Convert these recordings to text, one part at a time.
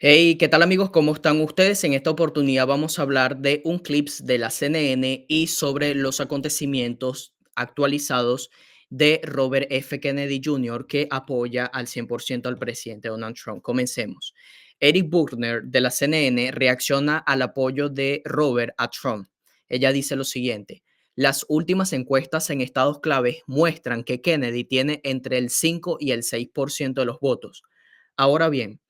Hey, ¿qué tal amigos? ¿Cómo están ustedes? En esta oportunidad vamos a hablar de un clips de la CNN y sobre los acontecimientos actualizados de Robert F. Kennedy Jr. que apoya al 100% al presidente Donald Trump. Comencemos. Eric Burner de la CNN reacciona al apoyo de Robert a Trump. Ella dice lo siguiente: las últimas encuestas en estados claves muestran que Kennedy tiene entre el 5 y el 6% de los votos. Ahora bien,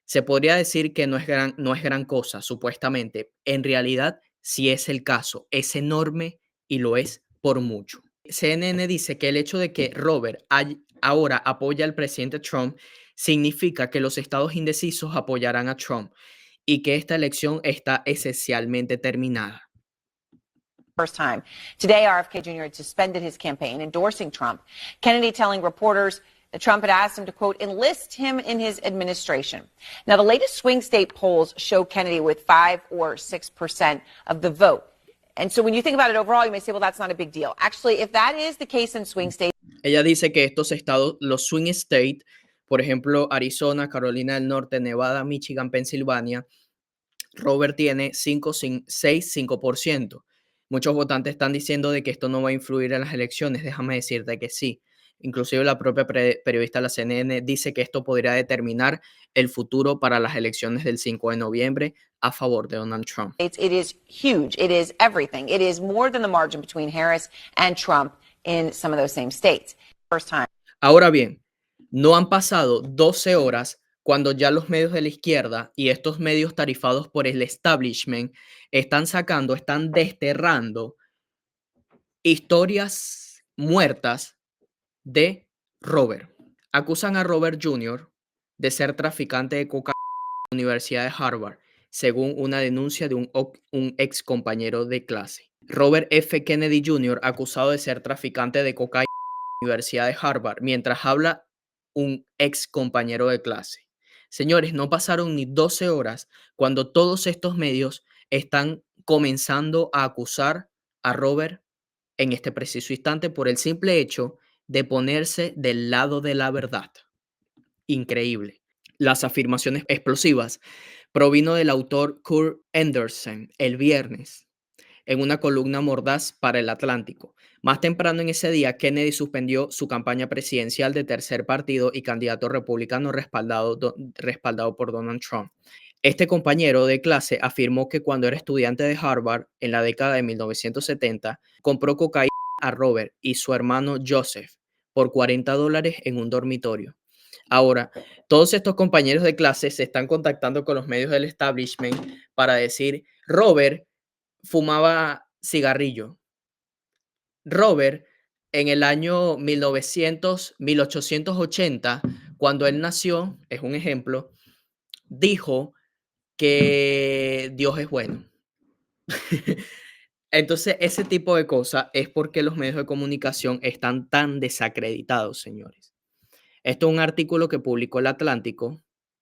se podría decir que no es gran cosa, supuestamente. En realidad, sí es el caso, es enorme y lo es por mucho. CNN dice que el hecho de que Robert ahora apoya al presidente Trump significa que los estados indecisos apoyarán a Trump y que esta elección está esencialmente terminada. First time. Today, RFK Jr. had suspended his campaign endorsing Trump. Kennedy telling reporters that Trump had asked him to, quote, enlist him in his administration. Now, the latest swing state polls show Kennedy with 5 or 6% of the vote. And so when you think about it overall, you may say, well, that's not a big deal. Actually, if that is the case in swing states. Ella dice que estos estados, los swing state, por ejemplo, Arizona, Carolina del Norte, Nevada, Michigan, Pensilvania, Robert tiene 5%. Muchos votantes están diciendo de que esto no va a influir en las elecciones. Déjame decirte que sí. Inclusive la propia periodista de la CNN dice que esto podría determinar el futuro para las elecciones del 5 de noviembre a favor de Donald Trump. It is huge. It is everything. It is more than the margin between Harris and Trump in some of those same states. First time. Ahora bien, no han pasado 12 horas cuando ya los medios de la izquierda y estos medios tarifados por el establishment están desterrando historias muertas de Robert. Acusan a Robert Jr. de ser traficante de cocaína en la Universidad de Harvard, según una denuncia de un ex compañero de clase. Robert F. Kennedy Jr. acusado de ser traficante de cocaína en la Universidad de Harvard, mientras habla un ex compañero de clase. Señores, no pasaron ni 12 horas cuando todos estos medios están comenzando a acusar a Robert en este preciso instante por el simple hecho de ponerse del lado de la verdad. Increíble. Las afirmaciones explosivas provino del autor Kurt Anderson el viernes en una columna mordaz para El Atlántico. Más temprano en ese día, Kennedy suspendió su campaña presidencial de tercer partido y candidato republicano respaldado por Donald Trump. Este compañero de clase afirmó que cuando era estudiante de Harvard en la década de 1970, compró cocaína a Robert y su hermano Joseph por $40 en un dormitorio. Ahora, todos estos compañeros de clase se están contactando con los medios del establishment para decir: Robert fumaba cigarrillo. Robert, en el año 1880, cuando él nació, es un ejemplo, dijo que Dios es bueno. Entonces, ese tipo de cosas es porque los medios de comunicación están tan desacreditados, señores. Esto es un artículo que publicó El Atlántico.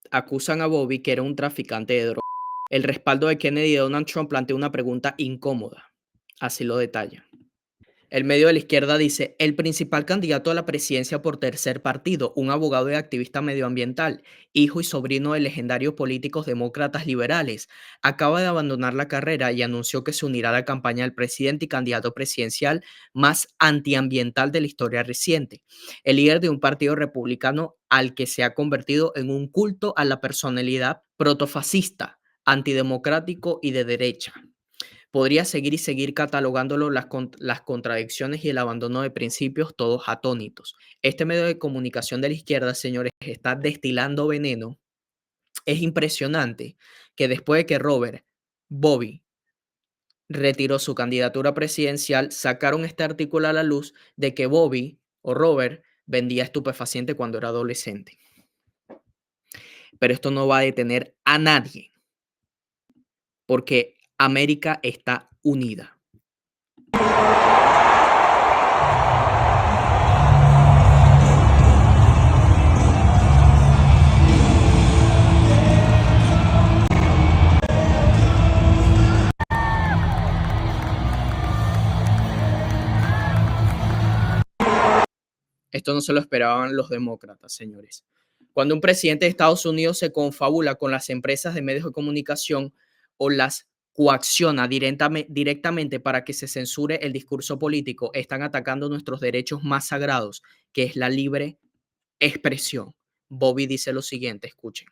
Acusan a Bobby que era un traficante de drogas. El respaldo de Kennedy y Donald Trump plantea una pregunta incómoda. Así lo detalla. El medio de la izquierda dice: el principal candidato a la presidencia por tercer partido, un abogado y activista medioambiental, hijo y sobrino de legendarios políticos demócratas liberales, acaba de abandonar la carrera y anunció que se unirá a la campaña del presidente y candidato presidencial más antiambiental de la historia reciente. El líder de un partido republicano al que se ha convertido en un culto a la personalidad protofascista, antidemocrático y de derecha. Podría seguir catalogándolo las contradicciones y el abandono de principios, todos atónitos. Este medio de comunicación de la izquierda, señores, está destilando veneno. Es impresionante que después de que Bobby retiró su candidatura presidencial, sacaron este artículo a la luz de que Bobby o Robert vendía estupefaciente cuando era adolescente. Pero esto no va a detener a nadie, porque América está unida. Esto no se lo esperaban los demócratas, señores. Cuando un presidente de Estados Unidos se confabula con las empresas de medios de comunicación o las coacciona directamente para que se censure el discurso político, están atacando nuestros derechos más sagrados, que es la libre expresión. Bobby dice lo siguiente, escuchen.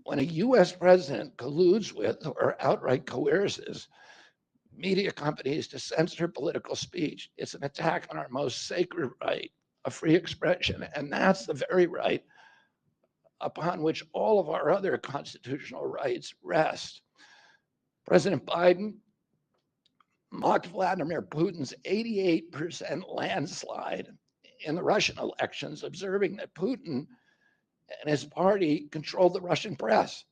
When a U.S. president colludes with or outright coerces media companies to censor political speech, it's an attack on our most sacred right of free expression. And that's the very right upon which all of our other constitutional rights rest. President Biden mocked Vladimir Putin's 88% landslide in the Russian elections, observing that Putin and his party controlled the Russian press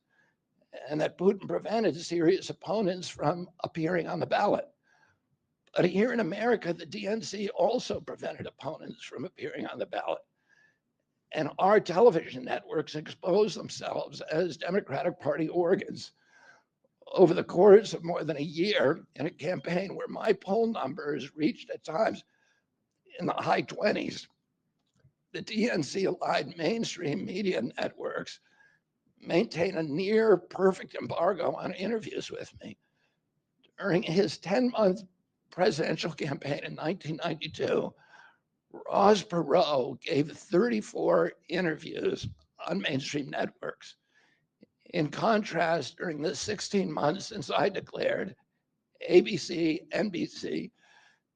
and that Putin prevented serious opponents from appearing on the ballot. But here in America, the DNC also prevented opponents from appearing on the ballot. And our television networks expose themselves as Democratic Party organs. Over the course of more than a year in a campaign where my poll numbers reached at times in the high 20s, the DNC-aligned mainstream media networks maintain a near perfect embargo on interviews with me. During his 10-month presidential campaign in 1992, Ross Perot gave 34 interviews on mainstream networks. In contrast, during the 16 months since I declared, ABC, NBC,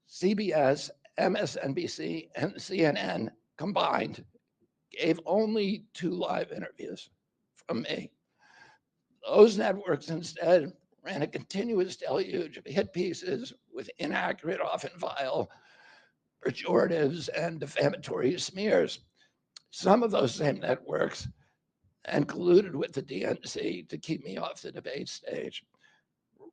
CBS, MSNBC, and CNN combined gave only 2 live interviews from me. Those networks instead ran a continuous deluge of hit pieces with inaccurate, often vile, pejoratives and defamatory smears. Some of those same networks and colluded with the DNC to keep me off the debate stage.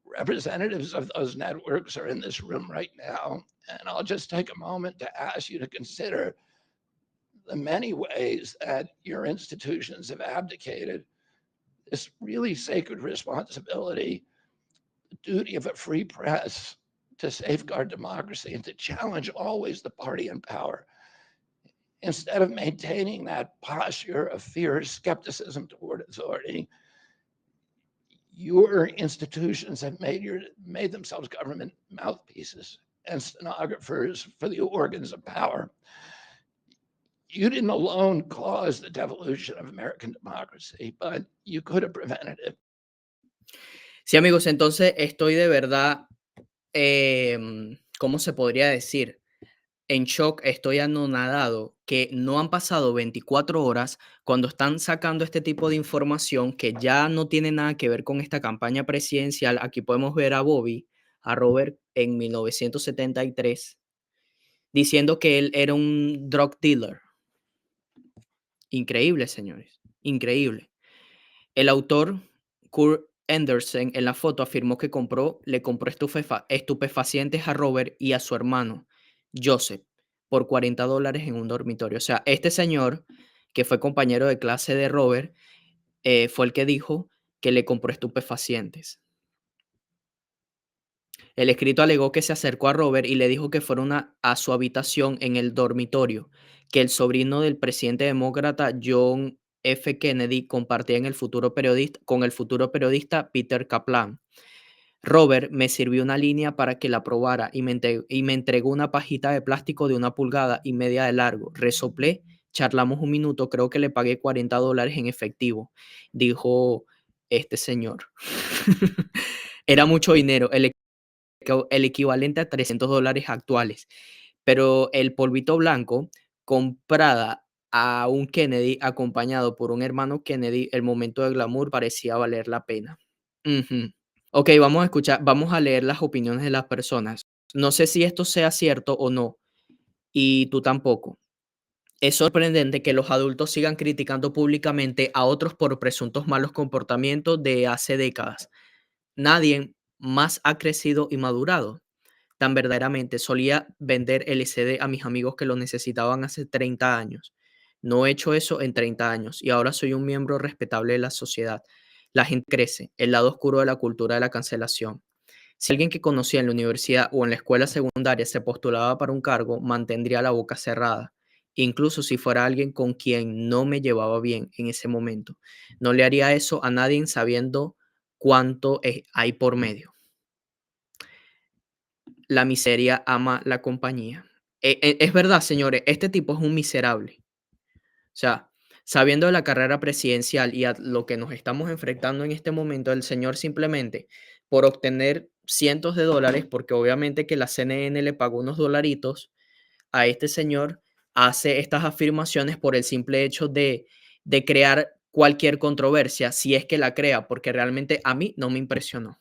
Representatives of those networks are in this room right now, and I'll just take a moment to ask you to consider the many ways that your institutions have abdicated this really sacred responsibility, the duty of a free press to safeguard democracy and to challenge always the party in power. Instead of maintaining that posture of fierce skepticism toward authority, your institutions have made themselves government mouthpieces and stenographers for the organs of power. You didn't alone cause the devolution of American democracy, but you could have prevented it. Sí, amigos, entonces estoy de verdad, ¿cómo se podría decir? En shock, estoy anonadado que no han pasado 24 horas cuando están sacando este tipo de información que ya no tiene nada que ver con esta campaña presidencial. Aquí podemos ver a Bobby, a Robert en 1973, diciendo que él era un drug dealer. Increíble, señores, increíble. El autor, Kurt Anderson, en la foto afirmó que le compró estupefacientes a Robert y a su hermano, Joseph, por $40 en un dormitorio. O sea, este señor, que fue compañero de clase de Robert, fue el que dijo que le compró estupefacientes. El escrito alegó que se acercó a Robert y le dijo que fuera a su habitación en el dormitorio, que el sobrino del presidente demócrata John F. Kennedy compartía con el futuro periodista Peter Kaplan. Robert me sirvió una línea para que la probara y me entregó una pajita de plástico de 1,5 pulgadas de largo. Resoplé, charlamos un minuto, creo que le pagué $40 en efectivo, dijo este señor. Era mucho dinero, el equivalente a $300 actuales, pero el polvito blanco comprada a un Kennedy acompañado por un hermano Kennedy, el momento de glamour parecía valer la pena. Ok, vamos a leer las opiniones de las personas. No sé si esto sea cierto o no, y tú tampoco. Es sorprendente que los adultos sigan criticando públicamente a otros por presuntos malos comportamientos de hace décadas. Nadie más ha crecido y madurado. Tan verdaderamente solía vender LSD a mis amigos que lo necesitaban hace 30 años. No he hecho eso en 30 años y ahora soy un miembro respetable de la sociedad. La gente crece, el lado oscuro de la cultura de la cancelación. Si alguien que conocía en la universidad o en la escuela secundaria se postulaba para un cargo, mantendría la boca cerrada incluso si fuera alguien con quien no me llevaba bien en ese momento. No le haría eso a nadie sabiendo cuánto hay por medio. La miseria ama la compañía. Es verdad, señores, este tipo es un miserable. O sea, sabiendo de la carrera presidencial y a lo que nos estamos enfrentando en este momento, el señor simplemente por obtener cientos de dólares, porque obviamente que la CNN le pagó unos dolaritos a este señor, hace estas afirmaciones por el simple hecho de crear cualquier controversia, si es que la crea, porque realmente a mí no me impresionó.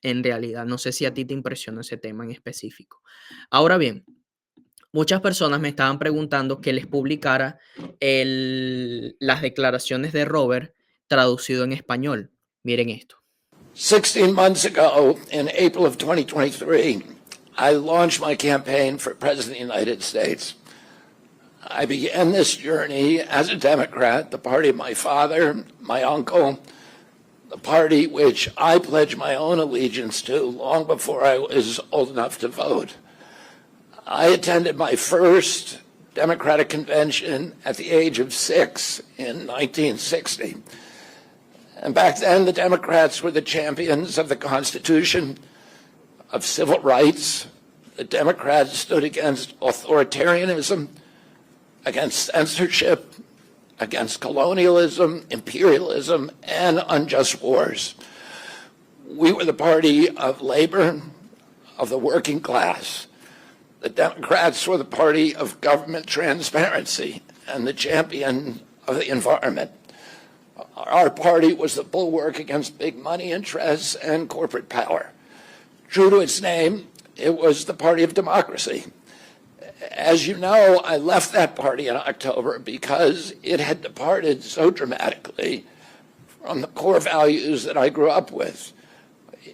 En realidad, no sé si a ti te impresionó ese tema en específico. Ahora bien, muchas personas me estaban preguntando que les publicara las declaraciones de Robert traducido en español. Miren esto. 16 months ago, in April of 2023, I launched my campaign for President of the United States. I began this journey as a Democrat, the party of my father, my uncle, the party which I pledged my own allegiance to long before I was old enough to vote. I attended my first Democratic convention at the age of 6 in 1960. And back then, the Democrats were the champions of the Constitution, of civil rights. The Democrats stood against authoritarianism, against censorship, against colonialism, imperialism, and unjust wars. We were the party of labor, of the working class. The Democrats were the party of government transparency and the champion of the environment. Our party was the bulwark against big money interests and corporate power. True to its name, it was the party of democracy. As you know, I left that party in October because it had departed so dramatically from the core values that I grew up with.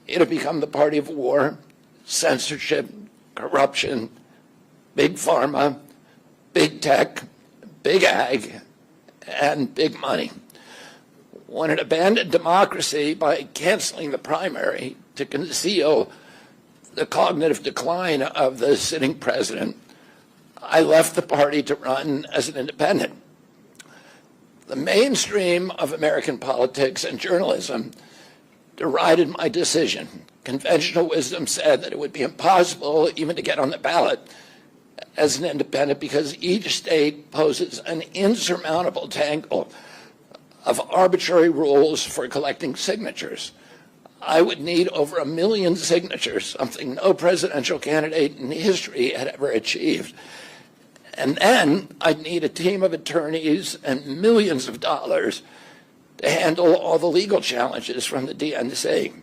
It had become the party of war, censorship, corruption, big pharma, big tech, big ag, and big money. When it abandoned democracy by canceling the primary to conceal the cognitive decline of the sitting president, I left the party to run as an independent. The mainstream of American politics and journalism derided my decision. Conventional wisdom said that it would be impossible even to get on the ballot as an independent because each state poses an insurmountable tangle of arbitrary rules for collecting signatures. I would need over 1 million signatures, something no presidential candidate in history had ever achieved. And then I'd need a team of attorneys and millions of dollars to handle all the legal challenges from the DNC.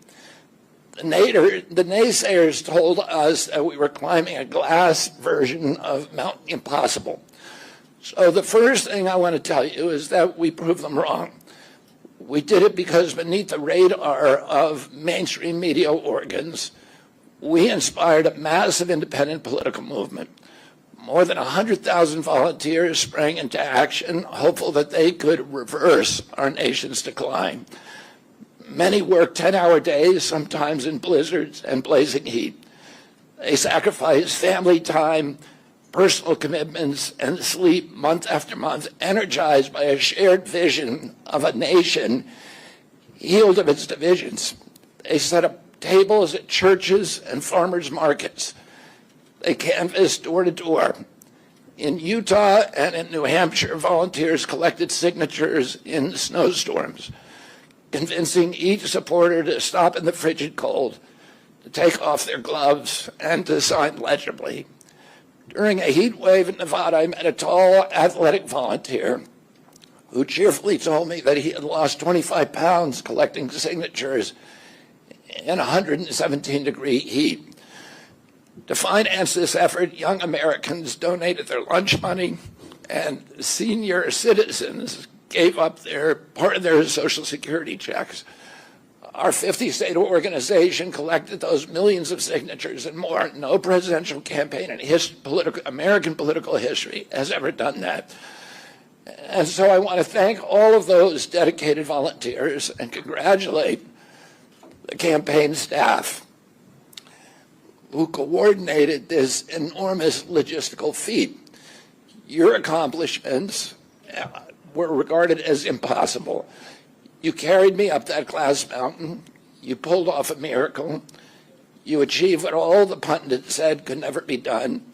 The naysayers told us that we were climbing a glass version of Mount Impossible. So the first thing I want to tell you is that we proved them wrong. We did it because beneath the radar of mainstream media organs, we inspired a massive independent political movement. More than 100,000 volunteers sprang into action, hopeful that they could reverse our nation's decline. Many worked 10-hour days, sometimes in blizzards and blazing heat. They sacrificed family time, personal commitments, and sleep month after month, energized by a shared vision of a nation healed of its divisions. They set up tables at churches and farmers' markets. They canvassed door to door. In Utah and in New Hampshire, volunteers collected signatures in snowstorms, convincing each supporter to stop in the frigid cold, to take off their gloves, and to sign legibly. During a heat wave in Nevada, I met a tall, athletic volunteer who cheerfully told me that he had lost 25 pounds collecting signatures in 117-degree heat. To finance this effort, young Americans donated their lunch money, and senior citizens gave up part of their Social Security checks. Our 50-state organization collected those millions of signatures and more. No presidential campaign in American political history has ever done that. And so I want to thank all of those dedicated volunteers and congratulate the campaign staff who coordinated this enormous logistical feat. Your accomplishments were regarded as impossible. You carried me up that glass mountain. You pulled off a miracle. You achieved what all the pundits said could never be done.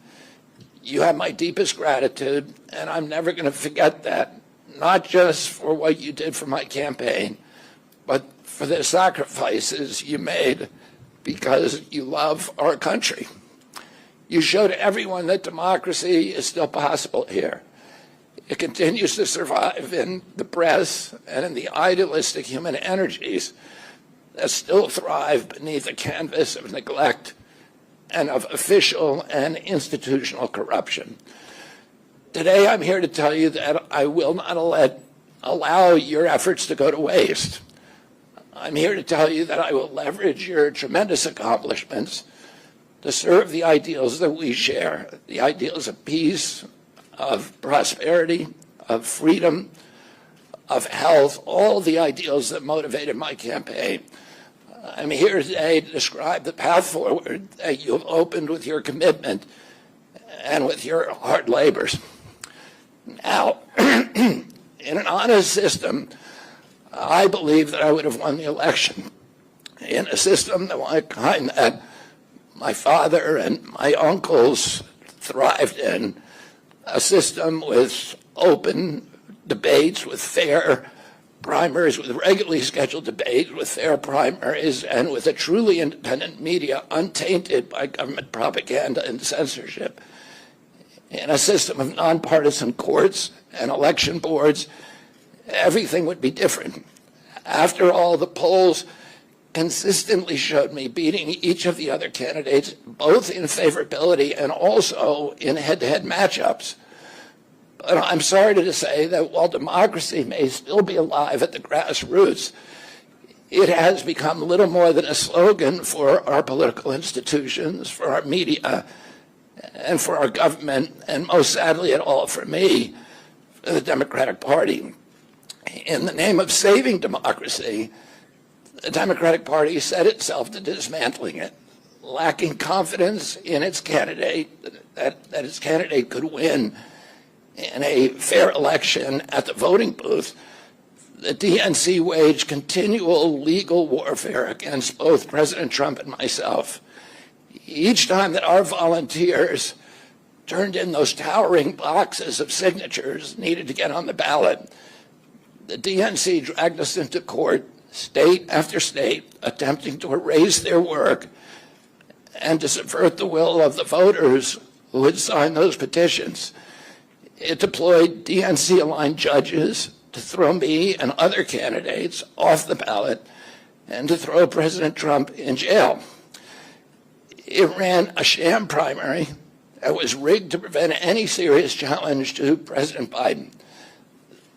You have my deepest gratitude, and I'm never going to forget that, not just for what you did for my campaign, but for the sacrifices you made because you love our country. You showed everyone that democracy is still possible here. It continues to survive in the press and in the idealistic human energies that still thrive beneath a canvas of neglect and of official and institutional corruption. Today, I'm here to tell you that I will not allow your efforts to go to waste. I'm here to tell you that I will leverage your tremendous accomplishments to serve the ideals that we share, the ideals of peace, of prosperity, of freedom, of health, all the ideals that motivated my campaign. I'm here today to describe the path forward that you have opened with your commitment and with your hard labors. Now, in an honest system, I believe that I would have won the election. In a system the kind that my father and my uncles thrived in, a system with open debates, with fair primaries, with regularly scheduled debates, with fair primaries, and with a truly independent media untainted by government propaganda and censorship. In a system of nonpartisan courts and election boards, everything would be different. After all, the polls consistently showed me beating each of the other candidates, both in favorability and also in head-to-head matchups. But I'm sorry to say that while democracy may still be alive at the grassroots, it has become little more than a slogan for our political institutions, for our media, and for our government, and most sadly at all for me, for the Democratic Party. In the name of saving democracy, the Democratic Party set itself to dismantling it, lacking confidence in its candidate, that its candidate could win in a fair election at the voting booth. The DNC waged continual legal warfare against both President Trump and myself. Each time that our volunteers turned in those towering boxes of signatures needed to get on the ballot, the DNC dragged us into court, state after state, attempting to erase their work and to subvert the will of the voters who had signed those petitions. It deployed DNC-aligned judges to throw me and other candidates off the ballot and to throw President Trump in jail. It ran a sham primary that was rigged to prevent any serious challenge to President Biden.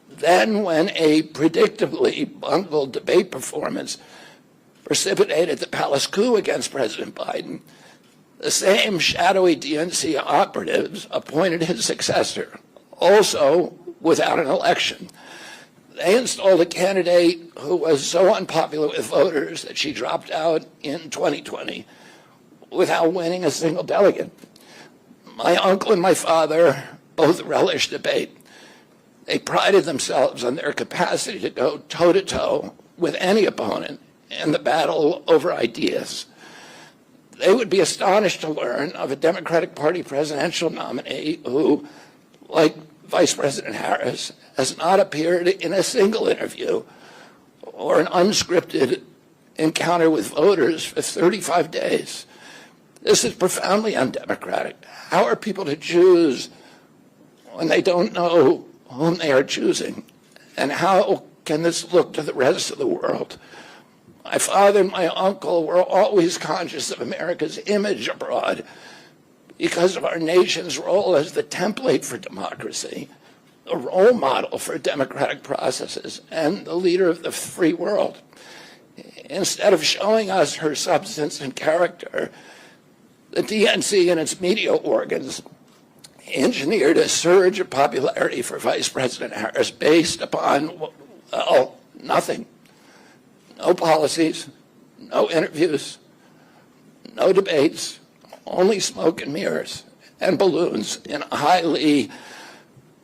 Then, when a predictably bungled debate performance precipitated the palace coup against President Biden, the same shadowy DNC operatives appointed his successor, also without an election. They installed a candidate who was so unpopular with voters that she dropped out in 2020 without winning a single delegate. My uncle and my father both relished debate. They prided themselves on their capacity to go toe-to-toe with any opponent in the battle over ideas. They would be astonished to learn of a Democratic Party presidential nominee who, like Vice President Harris, has not appeared in a single interview or an unscripted encounter with voters for 35 days. This is profoundly undemocratic. How are people to choose when they don't know whom they are choosing? And how can this look to the rest of the world? My father and my uncle were always conscious of America's image abroad because of our nation's role as the template for democracy, a role model for democratic processes, and the leader of the free world. Instead of showing us her substance and character, the DNC and its media organs engineered a surge of popularity for Vice President Harris based upon, well, nothing. No policies, no interviews, no debates, only smoke and mirrors and balloons in a highly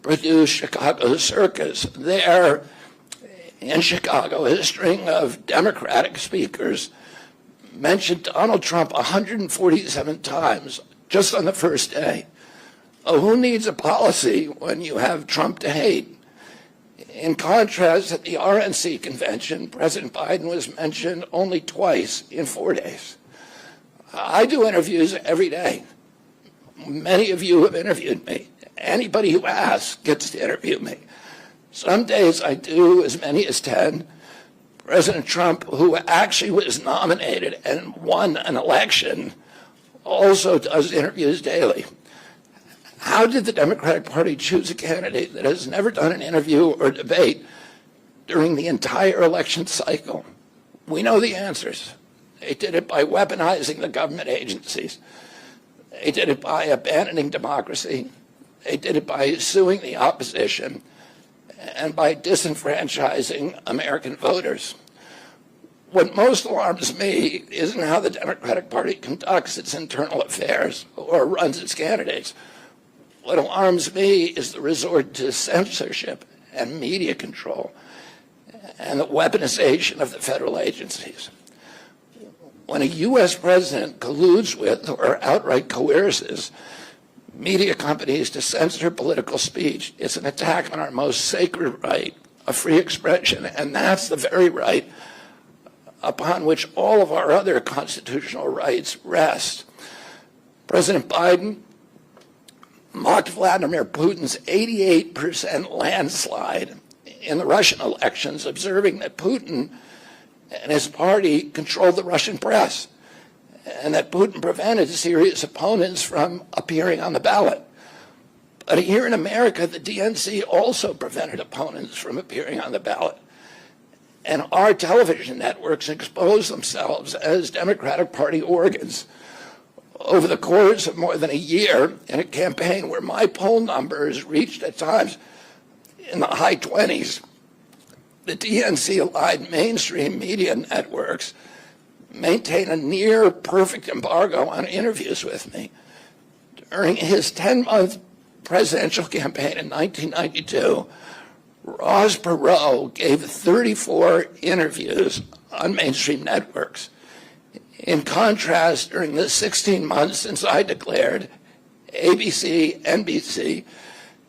produced Chicago Circus. There in Chicago, a string of Democratic speakers mentioned Donald Trump 147 times just on the first day. Oh, who needs a policy when you have Trump to hate? In contrast, at the RNC convention, President Biden was mentioned only twice in 4 days. I do interviews every day. Many of you have interviewed me. Anybody who asks gets to interview me. Some days I do as many as 10. President Trump, who actually was nominated and won an election, also does interviews daily. How did the Democratic Party choose a candidate that has never done an interview or debate during the entire election cycle? We know the answers. They did it by weaponizing the government agencies. They did it by abandoning democracy. They did it by suing the opposition and by disenfranchising American voters. What most alarms me isn't how the Democratic Party conducts its internal affairs or runs its candidates. What alarms me is the resort to censorship and media control and the weaponization of the federal agencies. When a U.S. president colludes with or outright coerces media companies to censor political speech, it's an attack on our most sacred right of free expression, and that's the very right upon which all of our other constitutional rights rest. President Biden mocked Vladimir Putin's 88% landslide in the Russian elections, observing that Putin and his party controlled the Russian press and that Putin prevented serious opponents from appearing on the ballot. But here in America, the DNC also prevented opponents from appearing on the ballot. And our television networks expose themselves as Democratic Party organs. Over the course of more than a year, in a campaign where my poll numbers reached at times in the high 20s, the DNC-aligned mainstream media networks maintain a near perfect embargo on interviews with me. During his 10-month presidential campaign in 1992, Ross Perot gave 34 interviews on mainstream networks. In contrast, during the 16 months since I declared, ABC, NBC,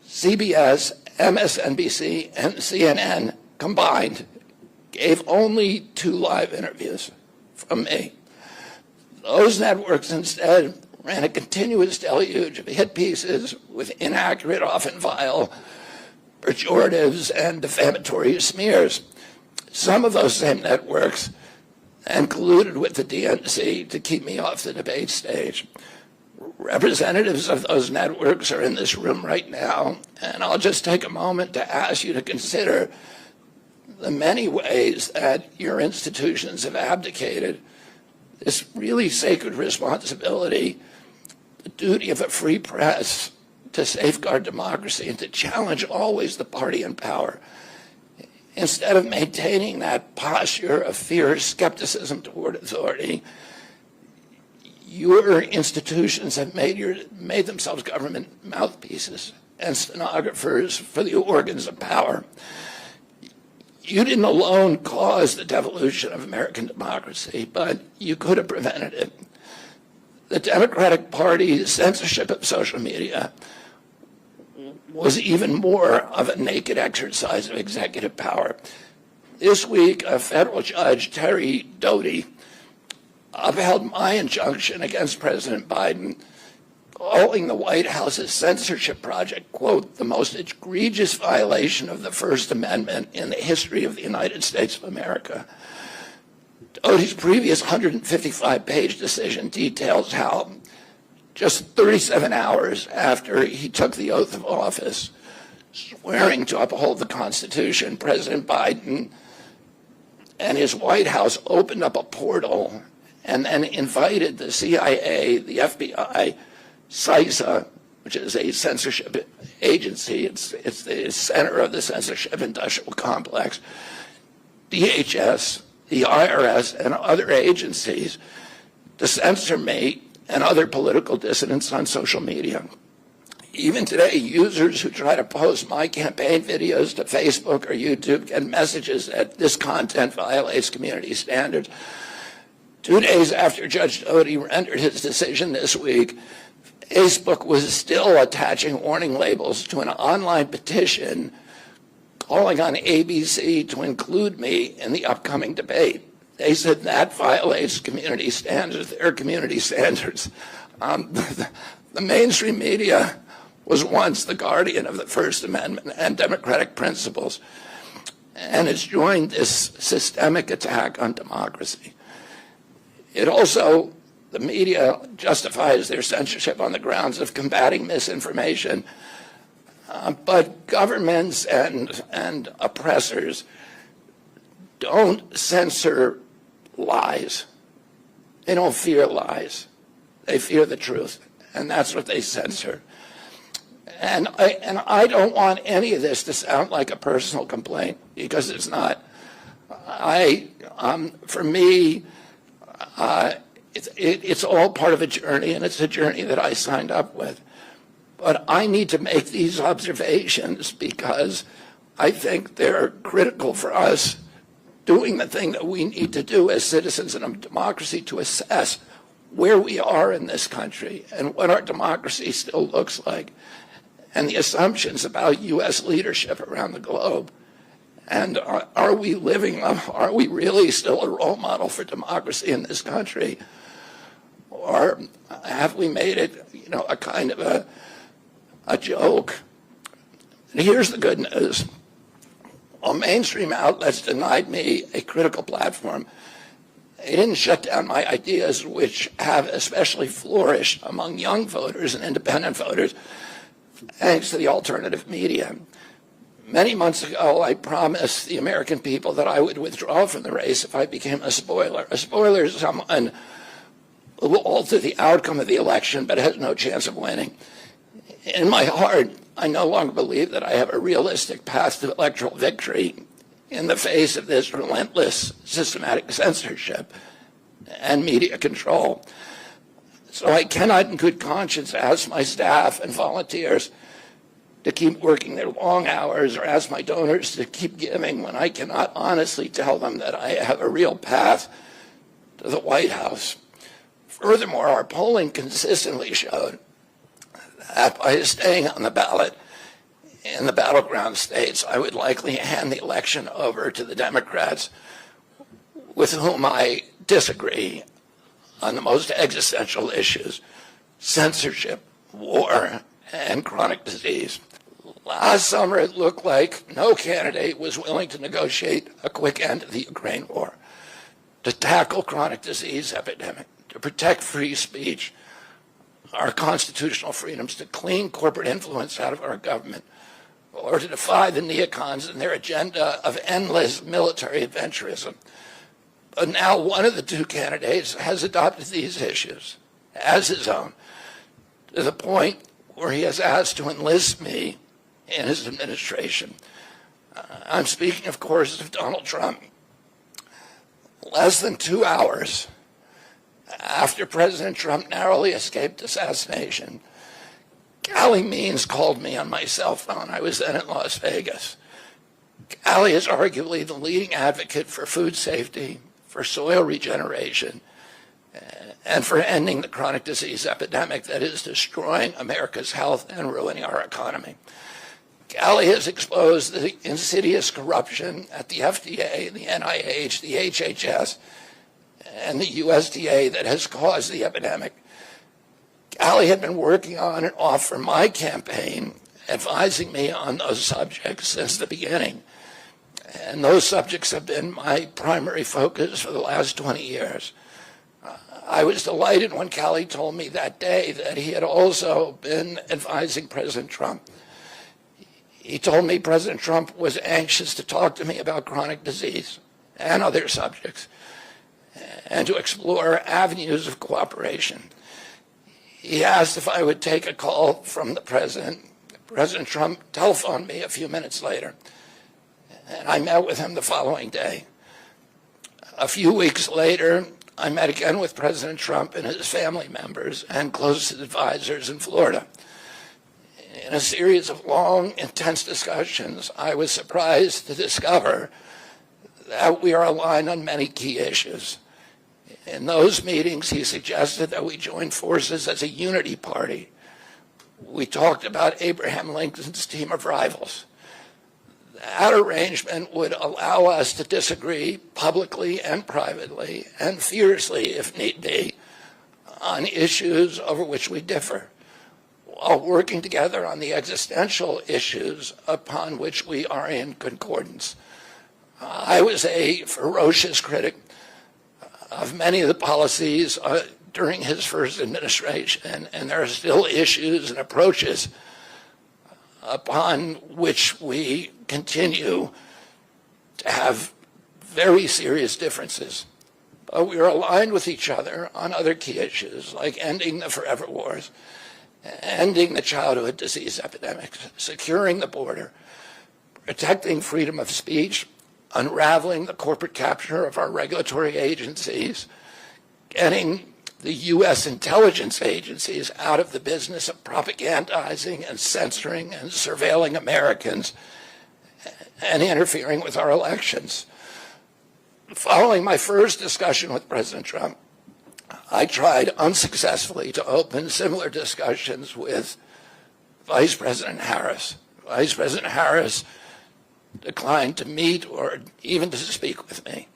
CBS, MSNBC, and CNN combined gave only 2 live interviews from me. Those networks instead ran a continuous deluge of hit pieces with inaccurate, often vile, pejoratives and defamatory smears. Some of those same networks and colluded with the DNC to keep me off the debate stage. Representatives of those networks are in this room right now, and I'll just take a moment to ask you to consider the many ways that your institutions have abdicated this really sacred responsibility, the duty of a free press to safeguard democracy and to challenge always the party in power. Instead of maintaining that posture of fierce skepticism toward authority, your institutions have made themselves government mouthpieces and stenographers for the organs of power. You didn't alone cause the devolution of American democracy, but you could have prevented it. The Democratic Party's censorship of social media was even more of a naked exercise of executive power. This week, a federal judge, Terry Doty, upheld my injunction against President Biden, calling the White House's censorship project, quote, the most egregious violation of the First Amendment in the history of the United States of America. Doty's previous 155-page decision details how just 37 hours after he took the oath of office, swearing to uphold the Constitution, President Biden and his White House opened up a portal and then invited the CIA, the FBI, CISA, which is a censorship agency, it's the center of the censorship industrial complex, DHS, the IRS, and other agencies to censor me and other political dissidents on social media. Even today, users who try to post my campaign videos to Facebook or YouTube get messages that this content violates community standards. 2 days after Judge Doty rendered his decision this week, Facebook was still attaching warning labels to an online petition calling on ABC to include me in the upcoming debate. They said that violates community standards, their community standards. The mainstream media was once the guardian of the First Amendment and democratic principles, and it's joined this systemic attack on democracy. It also, the media justifies their censorship on the grounds of combating misinformation, but governments and oppressors don't censor lies. They don't fear lies. They fear the truth, and that's what they censor. And I don't want any of this to sound like a personal complaint, because it's not. For me, it's all part of a journey, and it's a journey that I signed up with. But I need to make these observations because I think they're critical for us doing the thing that we need to do as citizens in a democracy to assess where we are in this country and what our democracy still looks like, and the assumptions about U.S. leadership around the globe. And are we really still a role model for democracy in this country? Or have we made it, a kind of a joke? And here's the good news. While mainstream outlets denied me a critical platform, they didn't shut down my ideas, which have especially flourished among young voters and independent voters, thanks to the alternative media. Many months ago, I promised the American people that I would withdraw from the race if I became a spoiler. A spoiler is someone who will alter the outcome of the election but has no chance of winning. In my heart, I no longer believe that I have a realistic path to electoral victory in the face of this relentless systematic censorship and media control. So I cannot in good conscience ask my staff and volunteers to keep working their long hours or ask my donors to keep giving when I cannot honestly tell them that I have a real path to the White House. Furthermore, our polling consistently showed that by staying on the ballot in the battleground states, I would likely hand the election over to the Democrats with whom I disagree on the most existential issues: censorship, war, and chronic disease. Last summer, it looked like no candidate was willing to negotiate a quick end to the Ukraine war, to tackle chronic disease epidemic, to protect free speech, our constitutional freedoms, to clean corporate influence out of our government, or to defy the neocons and their agenda of endless military adventurism. But now one of the two candidates has adopted these issues as his own, to the point where he has asked to enlist me in his administration. I'm speaking, of course, of Donald Trump. Less than 2 hours after President Trump narrowly escaped assassination, Callie Means called me on my cell phone. I was then in Las Vegas. Callie is arguably the leading advocate for food safety, for soil regeneration, and for ending the chronic disease epidemic that is destroying America's health and ruining our economy. Callie has exposed the insidious corruption at the FDA, the NIH, the HHS, and the USDA that has caused the epidemic. Callie had been working on and off for my campaign, advising me on those subjects since the beginning. And those subjects have been my primary focus for the last 20 years. I was delighted when Callie told me that day that he had also been advising President Trump. He told me President Trump was anxious to talk to me about chronic disease and other subjects, and to explore avenues of cooperation. He asked if I would take a call from the president. President Trump telephoned me a few minutes later, and I met with him the following day. A few weeks later, I met again with President Trump and his family members and closest advisors in Florida. In a series of long, intense discussions, I was surprised to discover that we are aligned on many key issues. In those meetings, he suggested that we join forces as a unity party. We talked about Abraham Lincoln's team of rivals. That arrangement would allow us to disagree publicly and privately, and fiercely if need be, on issues over which we differ, while working together on the existential issues upon which we are in concordance. I was a ferocious critic of many of the policies during his first administration, and there are still issues and approaches upon which we continue to have very serious differences. But we are aligned with each other on other key issues, like ending the forever wars, ending the childhood disease epidemics, securing the border, protecting freedom of speech, unraveling the corporate capture of our regulatory agencies, getting the U.S. intelligence agencies out of the business of propagandizing and censoring and surveilling Americans and interfering with our elections. Following my first discussion with President Trump, I tried unsuccessfully to open similar discussions with Vice President Harris. Vice President Harris declined to meet or even to speak with me.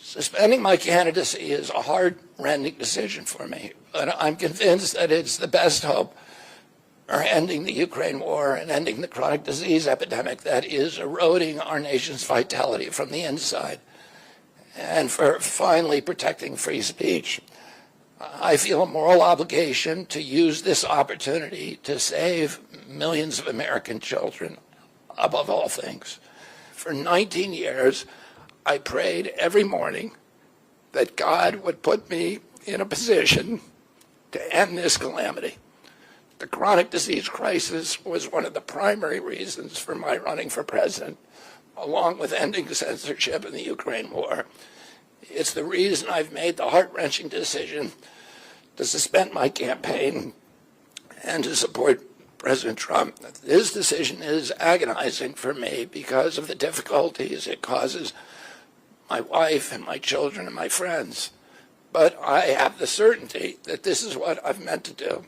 Suspending my candidacy is a heart-rending decision for me, but I'm convinced that it's the best hope for ending the Ukraine war and ending the chronic disease epidemic that is eroding our nation's vitality from the inside, and for finally protecting free speech. I feel a moral obligation to use this opportunity to save millions of American children above all things. For 19 years, I prayed every morning that God would put me in a position to end this calamity. The chronic disease crisis was one of the primary reasons for my running for president, along with ending censorship in the Ukraine war. It's the reason I've made the heart-wrenching decision to suspend my campaign and to support President Trump. This decision is agonizing for me because of the difficulties it causes my wife and my children and my friends. But I have the certainty that this is what I've meant to do.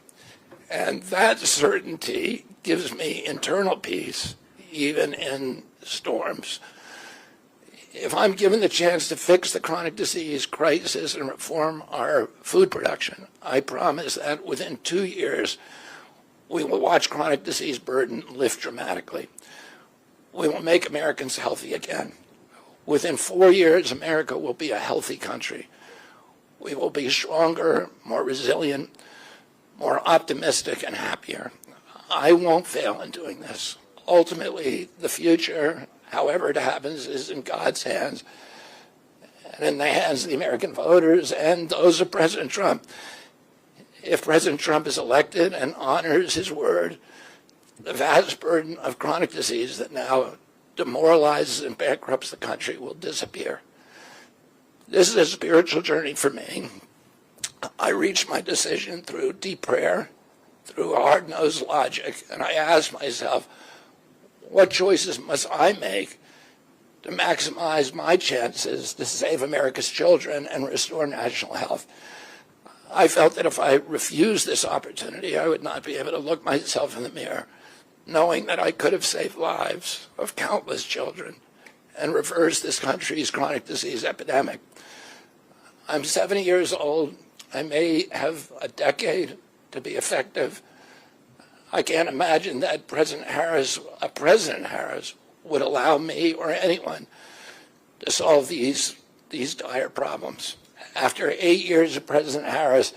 And that certainty gives me internal peace, even in storms. If I'm given the chance to fix the chronic disease crisis and reform our food production, I promise that within 2 years, we will watch chronic disease burden lift dramatically. We will make Americans healthy again. Within 4 years, America will be a healthy country. We will be stronger, more resilient, more optimistic, and happier. I won't fail in doing this. Ultimately, the future, however it happens, is in God's hands and in the hands of the American voters and those of President Trump. If President Trump is elected and honors his word, the vast burden of chronic disease that now demoralizes and bankrupts the country will disappear. This is a spiritual journey for me. I reached my decision through deep prayer, through hard-nosed logic, and I asked myself, what choices must I make to maximize my chances to save America's children and restore national health? I felt that if I refused this opportunity, I would not be able to look myself in the mirror, knowing that I could have saved lives of countless children and reversed this country's chronic disease epidemic. I'm 70 years old. I may have a decade to be effective. I can't imagine that President Harris would allow me or anyone to solve these dire problems. After 8 years of President Harris,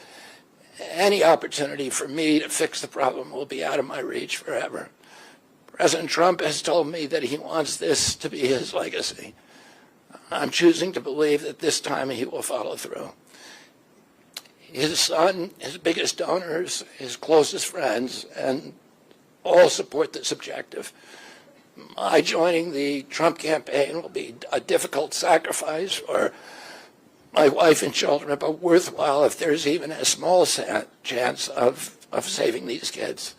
any opportunity for me to fix the problem will be out of my reach forever. President Trump has told me that he wants this to be his legacy. I'm choosing to believe that this time he will follow through. His son, his biggest donors, his closest friends, and all support this objective. My joining the Trump campaign will be a difficult sacrifice for my wife and children, but worthwhile if there's even a small chance of saving these kids.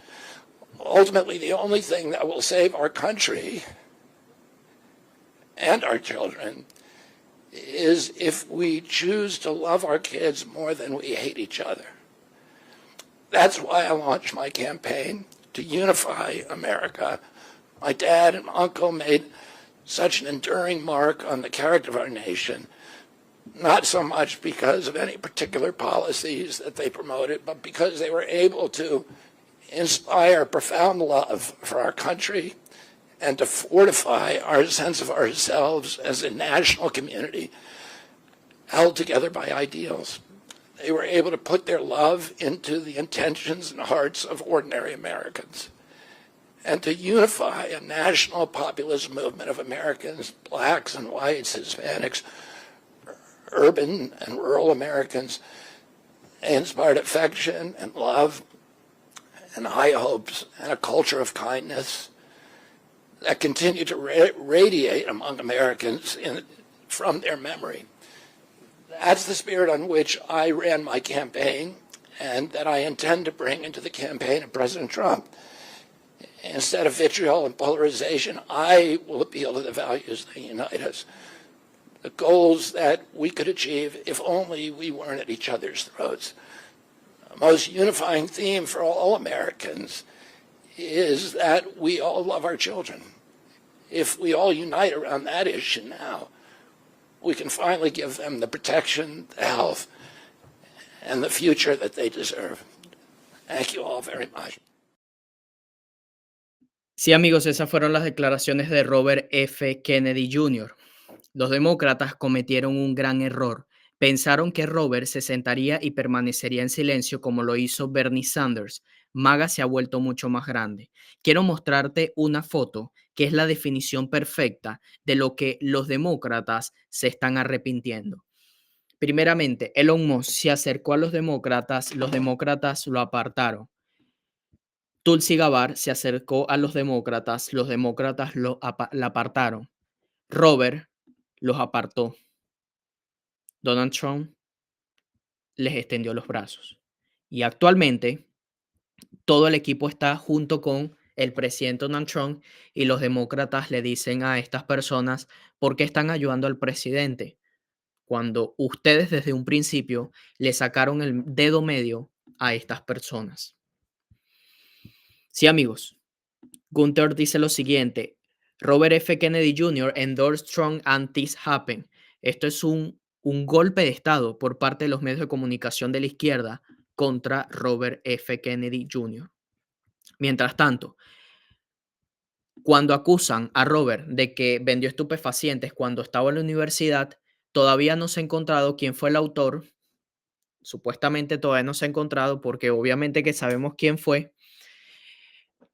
ultimately, the only thing that will save our country and our children is if we choose to love our kids more than we hate each other. That's why I launched my campaign to unify America. My dad and uncle made such an enduring mark on the character of our nation, not so much because of any particular policies that they promoted, but because they were able to inspire profound love for our country and to fortify our sense of ourselves as a national community held together by ideals. They were able to put their love into the intentions and hearts of ordinary Americans and to unify a national populist movement of Americans, blacks and whites, Hispanics, urban and rural Americans. They inspired affection and love and high hopes and a culture of kindness that continue to radiate among Americans from their memory. That's the spirit on which I ran my campaign and that I intend to bring into the campaign of President Trump. Instead of vitriol and polarization, I will appeal to the values that unite us, the goals that we could achieve if only we weren't at each other's throats. The most unifying theme for all Americans is that we all love our children. If we all unite around that issue now, we can finally give them the protection, the health, and the future that they deserve. Thank you all very much. Sí, amigos, esas fueron las declaraciones de Robert F. Kennedy Jr. Los demócratas cometieron un gran error. Pensaron que Robert se sentaría y permanecería en silencio como lo hizo Bernie Sanders. MAGA se ha vuelto mucho más grande. Quiero mostrarte una foto que es la definición perfecta de lo que los demócratas se están arrepintiendo. Primeramente, Elon Musk se acercó a los demócratas lo apartaron. Tulsi Gabbard se acercó a los demócratas la apartaron. Robert los apartó. Donald Trump les extendió los brazos. Y actualmente todo el equipo está junto con el presidente Donald Trump y los demócratas le dicen a estas personas por qué están ayudando al presidente cuando ustedes desde un principio le sacaron el dedo medio a estas personas. Sí, amigos. Gunther dice lo siguiente: Robert F. Kennedy Jr. endorsed Trump and this happened. Esto es un golpe de Estado por parte de los medios de comunicación de la izquierda contra Robert F. Kennedy Jr. Mientras tanto, cuando acusan a Robert de que vendió estupefacientes cuando estaba en la universidad, todavía no se ha encontrado quién fue el autor. Supuestamente todavía no se ha encontrado porque obviamente que sabemos quién fue.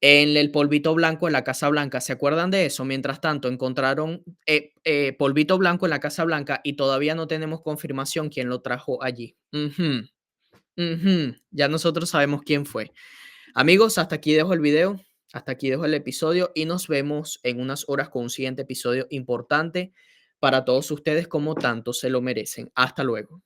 En el polvito blanco en la Casa Blanca, ¿se acuerdan de eso? Mientras tanto, encontraron polvito blanco en la Casa Blanca y todavía no tenemos confirmación quién lo trajo allí. Ya nosotros sabemos quién fue. Amigos, hasta aquí dejo el video, hasta aquí dejo el episodio y nos vemos en unas horas con un siguiente episodio importante para todos ustedes como tanto se lo merecen. Hasta luego.